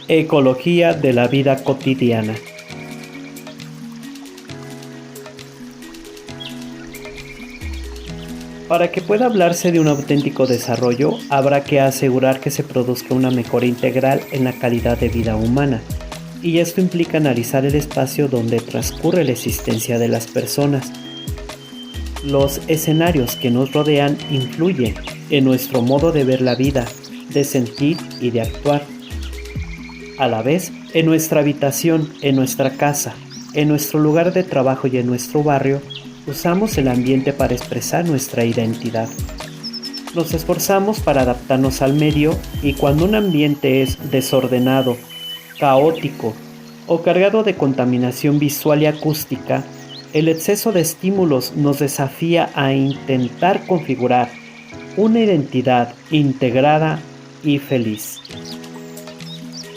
Ecología de la vida cotidiana. Para que pueda hablarse de un auténtico desarrollo, habrá que asegurar que se produzca una mejora integral en la calidad de vida humana, y esto implica analizar el espacio donde transcurre la existencia de las personas. Los escenarios que nos rodean influyen en nuestro modo de ver la vida, de sentir y de actuar. A la vez, en nuestra habitación, en nuestra casa, en nuestro lugar de trabajo y en nuestro barrio, usamos el ambiente para expresar nuestra identidad. Nos esforzamos para adaptarnos al medio y cuando un ambiente es desordenado, caótico o cargado de contaminación visual y acústica, el exceso de estímulos nos desafía a intentar configurar una identidad integrada y feliz.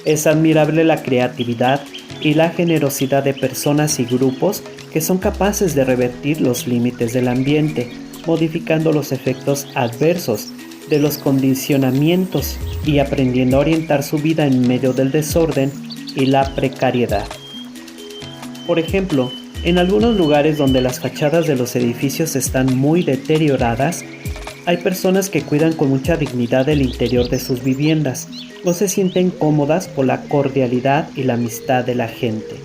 Es admirable la creatividad y la generosidad de personas y grupos que son capaces de revertir los límites del ambiente, modificando los efectos adversos de los condicionamientos y aprendiendo a orientar su vida en medio del desorden y la precariedad. Por ejemplo, en algunos lugares donde las fachadas de los edificios están muy deterioradas, hay personas que cuidan con mucha dignidad el interior de sus viviendas o se sienten cómodas por la cordialidad y la amistad de la gente.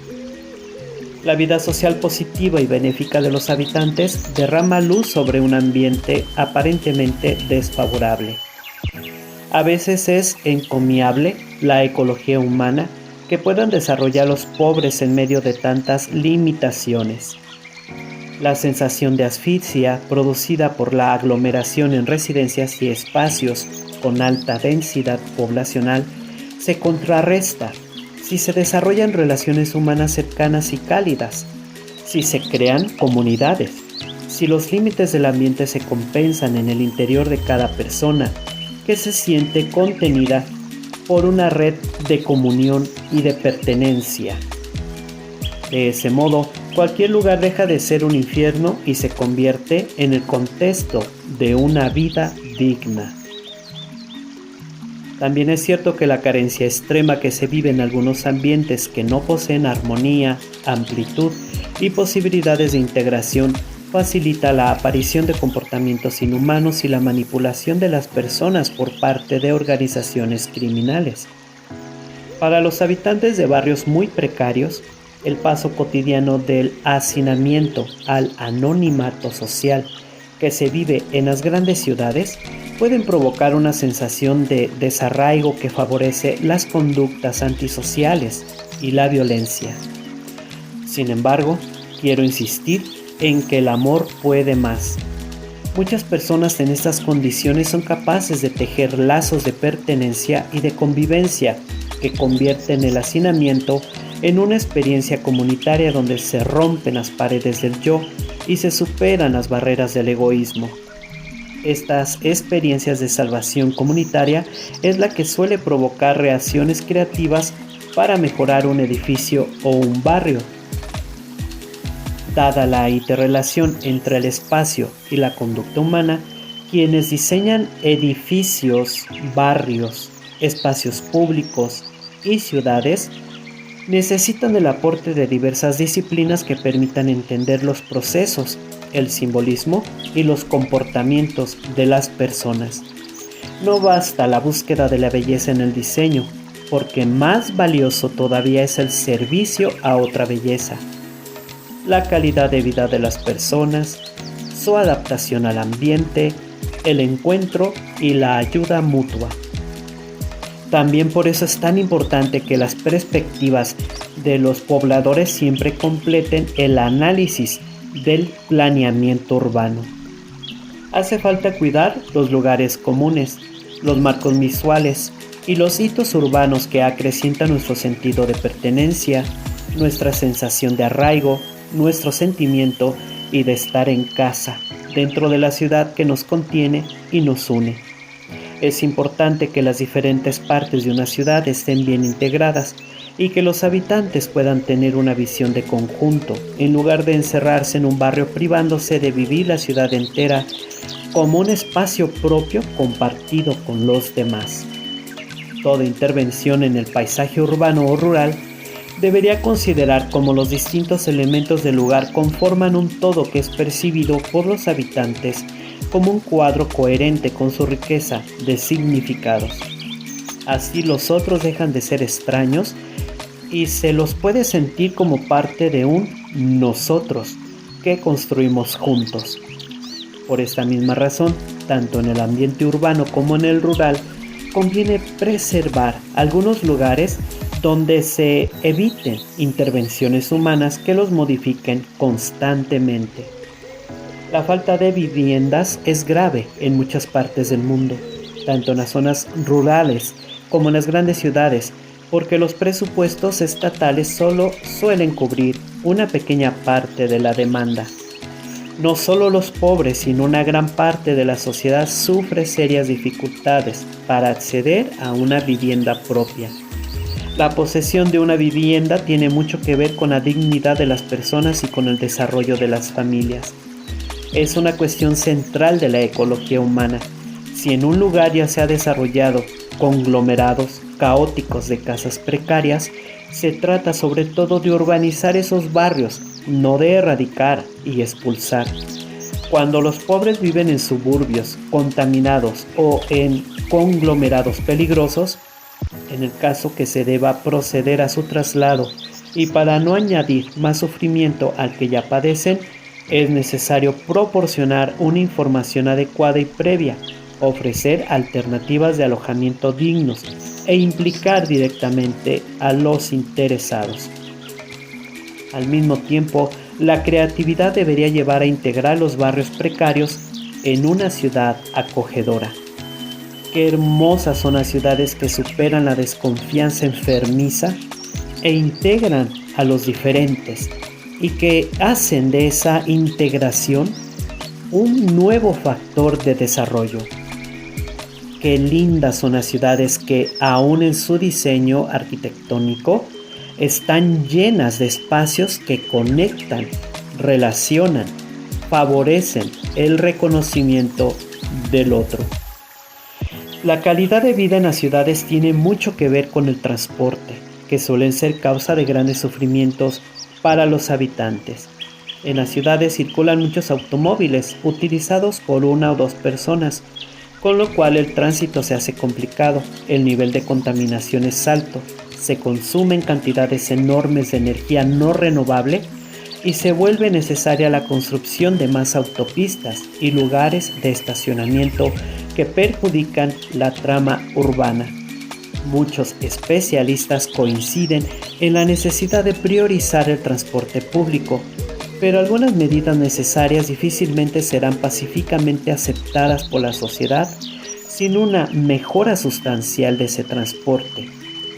La vida social positiva y benéfica de los habitantes derrama luz sobre un ambiente aparentemente desfavorable. A veces es encomiable la ecología humana que puedan desarrollar los pobres en medio de tantas limitaciones. La sensación de asfixia producida por la aglomeración en residencias y espacios con alta densidad poblacional se contrarresta si se desarrollan relaciones humanas cercanas y cálidas, si se crean comunidades, si los límites del ambiente se compensan en el interior de cada persona que se siente contenida por una red de comunión y de pertenencia. De ese modo, cualquier lugar deja de ser un infierno y se convierte en el contexto de una vida digna. También es cierto que la carencia extrema que se vive en algunos ambientes que no poseen armonía, amplitud y posibilidades de integración facilita la aparición de comportamientos inhumanos y la manipulación de las personas por parte de organizaciones criminales. Para los habitantes de barrios muy precarios, el paso cotidiano del hacinamiento al anonimato social que se vive en las grandes ciudades pueden provocar una sensación de desarraigo que favorece las conductas antisociales y la violencia. Sin embargo, quiero insistir en que el amor puede más. Muchas personas en estas condiciones son capaces de tejer lazos de pertenencia y de convivencia que convierten el hacinamiento en una experiencia comunitaria donde se rompen las paredes del yo y se superan las barreras del egoísmo. Estas experiencias de salvación comunitaria es la que suele provocar reacciones creativas para mejorar un edificio o un barrio. Dada la interrelación entre el espacio y la conducta humana, quienes diseñan edificios, barrios, espacios públicos y ciudades necesitan el aporte de diversas disciplinas que permitan entender los procesos, el simbolismo y los comportamientos de las personas. No basta la búsqueda de la belleza en el diseño, porque más valioso todavía es el servicio a otra belleza, la calidad de vida de las personas, su adaptación al ambiente, el encuentro y la ayuda mutua. También por eso es tan importante que las perspectivas de los pobladores siempre completen el análisis del planeamiento urbano. Hace falta cuidar los lugares comunes, los marcos visuales y los hitos urbanos que acrecientan nuestro sentido de pertenencia, nuestra sensación de arraigo, nuestro sentimiento y de estar en casa, dentro de la ciudad que nos contiene y nos une. Es importante que las diferentes partes de una ciudad estén bien integradas y que los habitantes puedan tener una visión de conjunto, en lugar de encerrarse en un barrio privándose de vivir la ciudad entera como un espacio propio compartido con los demás. Toda intervención en el paisaje urbano o rural debería considerar cómo los distintos elementos del lugar conforman un todo que es percibido por los habitantes como un cuadro coherente con su riqueza de significados. Así los otros dejan de ser extraños y se los puede sentir como parte de un nosotros que construimos juntos. Por esta misma razón, tanto en el ambiente urbano como en el rural, conviene preservar algunos lugares donde se eviten intervenciones humanas que los modifiquen constantemente. La falta de viviendas es grave en muchas partes del mundo, tanto en las zonas rurales como en las grandes ciudades, porque los presupuestos estatales solo suelen cubrir una pequeña parte de la demanda. No solo los pobres, sino una gran parte de la sociedad sufre serias dificultades para acceder a una vivienda propia. La posesión de una vivienda tiene mucho que ver con la dignidad de las personas y con el desarrollo de las familias. Es una cuestión central de la ecología humana. Si en un lugar ya se ha desarrollado conglomerados caóticos de casas precarias, se trata sobre todo de urbanizar esos barrios, no de erradicar y expulsar. Cuando los pobres viven en suburbios contaminados o en conglomerados peligrosos, en el caso que se deba proceder a su traslado y para no añadir más sufrimiento al que ya padecen, es necesario proporcionar una información adecuada y previa, ofrecer alternativas de alojamiento dignos e implicar directamente a los interesados. Al mismo tiempo, la creatividad debería llevar a integrar los barrios precarios en una ciudad acogedora. Qué hermosas son las ciudades que superan la desconfianza enfermiza e integran a los diferentes y que hacen de esa integración un nuevo factor de desarrollo. Qué lindas son las ciudades que, aún en su diseño arquitectónico, están llenas de espacios que conectan, relacionan, favorecen el reconocimiento del otro. La calidad de vida en las ciudades tiene mucho que ver con el transporte, que suelen ser causa de grandes sufrimientos para los habitantes. En las ciudades circulan muchos automóviles utilizados por una o dos personas, con lo cual el tránsito se hace complicado, el nivel de contaminación es alto, se consumen cantidades enormes de energía no renovable y se vuelve necesaria la construcción de más autopistas y lugares de estacionamiento que perjudican la trama urbana. Muchos especialistas coinciden en la necesidad de priorizar el transporte público, pero algunas medidas necesarias difícilmente serán pacíficamente aceptadas por la sociedad sin una mejora sustancial de ese transporte,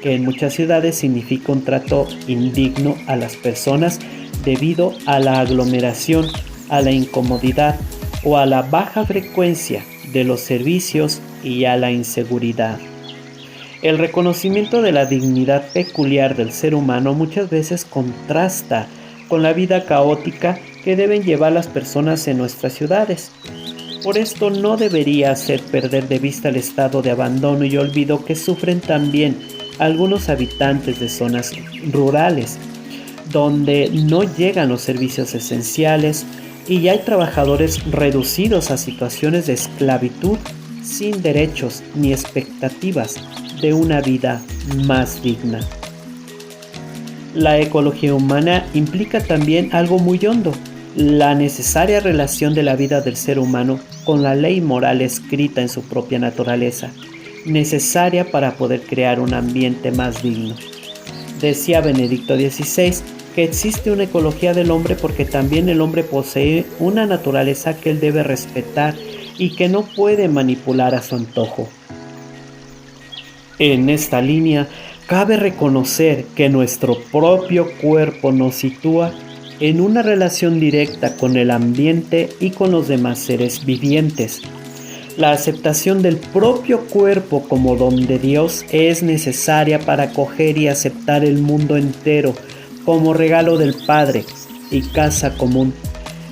que en muchas ciudades significa un trato indigno a las personas debido a la aglomeración, a la incomodidad o a la baja frecuencia de los servicios y a la inseguridad. El reconocimiento de la dignidad peculiar del ser humano muchas veces contrasta con la vida caótica que deben llevar las personas en nuestras ciudades. Por esto no debería hacer perder de vista el estado de abandono y olvido que sufren también algunos habitantes de zonas rurales, donde no llegan los servicios esenciales y hay trabajadores reducidos a situaciones de esclavitud sin derechos ni expectativas de una vida más digna. La ecología humana implica también algo muy hondo, la necesaria relación de la vida del ser humano con la ley moral escrita en su propia naturaleza, necesaria para poder crear un ambiente más digno. Decía Benedicto XVI que existe una ecología del hombre porque también el hombre posee una naturaleza que él debe respetar y que no puede manipular a su antojo. En esta línea, cabe reconocer que nuestro propio cuerpo nos sitúa en una relación directa con el ambiente y con los demás seres vivientes. La aceptación del propio cuerpo como don de Dios es necesaria para acoger y aceptar el mundo entero como regalo del Padre y casa común.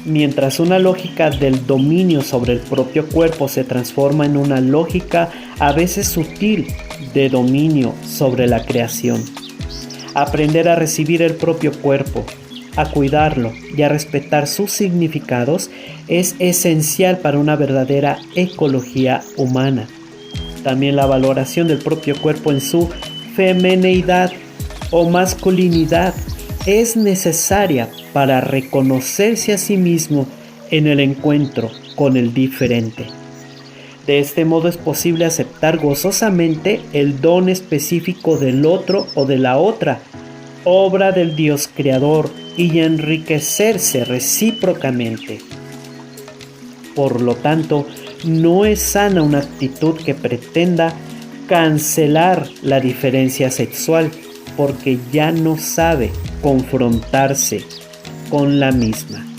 Mientras una lógica del dominio sobre el propio cuerpo se transforma en una lógica a veces sutil de dominio sobre la creación. Aprender a recibir el propio cuerpo, a cuidarlo y a respetar sus significados es esencial para una verdadera ecología humana. También la valoración del propio cuerpo en su femineidad o masculinidad es necesaria para reconocerse a sí mismo en el encuentro con el diferente. De este modo es posible aceptar gozosamente el don específico del otro o de la otra, obra del Dios creador, y enriquecerse recíprocamente. Por lo tanto, no es sana una actitud que pretenda cancelar la diferencia sexual porque ya no sabe confrontarse con la misma.